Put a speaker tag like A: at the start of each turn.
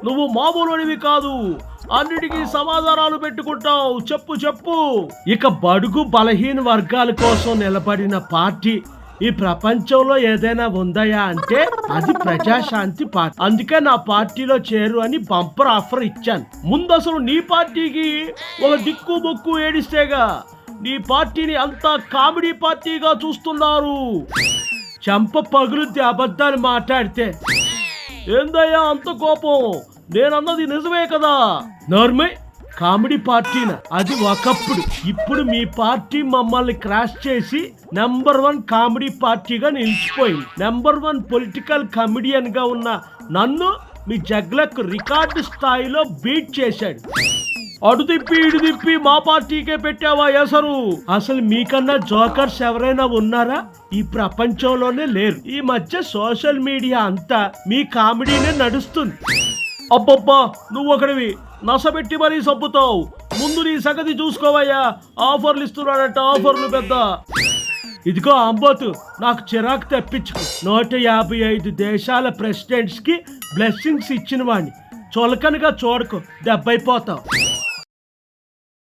A: నువ్వు మామూలుడివి కాదు, అన్నిటికీ సమాధానాలు పెట్టుకుంటావు. చెప్పు చెప్పు. ఇక బడుగు బలహీన వర్గాల కోసం నిలబడిన పార్టీ ఈ ప్రపంచంలో ఏదైనా ఉందయా అంటే అది ప్రజాశాంతి పార్టీ. అందుకే నా పార్టీలో చేరు అని బంపర్ ఆఫర్ ఇచ్చాను. ముందు అసలు నీ పార్టీకి ఒక దిక్కు బొక్కు ఏడిస్తేగా నీ పార్టీని అంతా కామెడీ పార్టీగా చూస్తున్నారు. చెంప పగులుద్ది అబద్ధాలు మాట్లాడితే. ఏందయ్యా అంత కోపం? నేనన్నది నిజమే కదా. నార్మల్ కామెడీ పార్టీనా? అది ఒకప్పుడు. ఇప్పుడు మీ పార్టీ మమ్మల్ని క్రాష్ చేసి నంబర్ 1 కామెడీ పార్టీగా నిలిచిపోయింది. నంబర్ 1 పొలిటికల్ కమెడియన్ గా ఉన్న నన్ను మీ జగ్లకు రికార్డు స్థాయిలో బీట్ చేశాడు. అటు తిప్పి ఇటు తిప్పి మా పార్టీకే పెట్టావా ఎసరు? అసలు మీకన్నా జోకర్స్ ఎవరైనా ఉన్నారా? ఈ ప్రపంచంలోనే లేరు. ఈ మధ్య సోషల్ మీడియా అంతా మీ కామెడీనే నడుస్తుంది. అబ్బబ్బా, నువ్వు ఒకడివి నసబెట్టి మరీ సబ్బుతావు. ముందు నీ సంగతి చూసుకోవయ్యా. ఆఫర్లు ఇస్తున్నాడట, ఆఫర్లు పెద్ద. ఇదిగో అంబోతు, నాకు చిరాకు తెప్పించుకు. 155 దేశాల ప్రెసిడెంట్స్ కి బ్లెస్సింగ్స్ ఇచ్చిన వాడిని చులకనగా చూడకు, దెబ్బైపోతావు.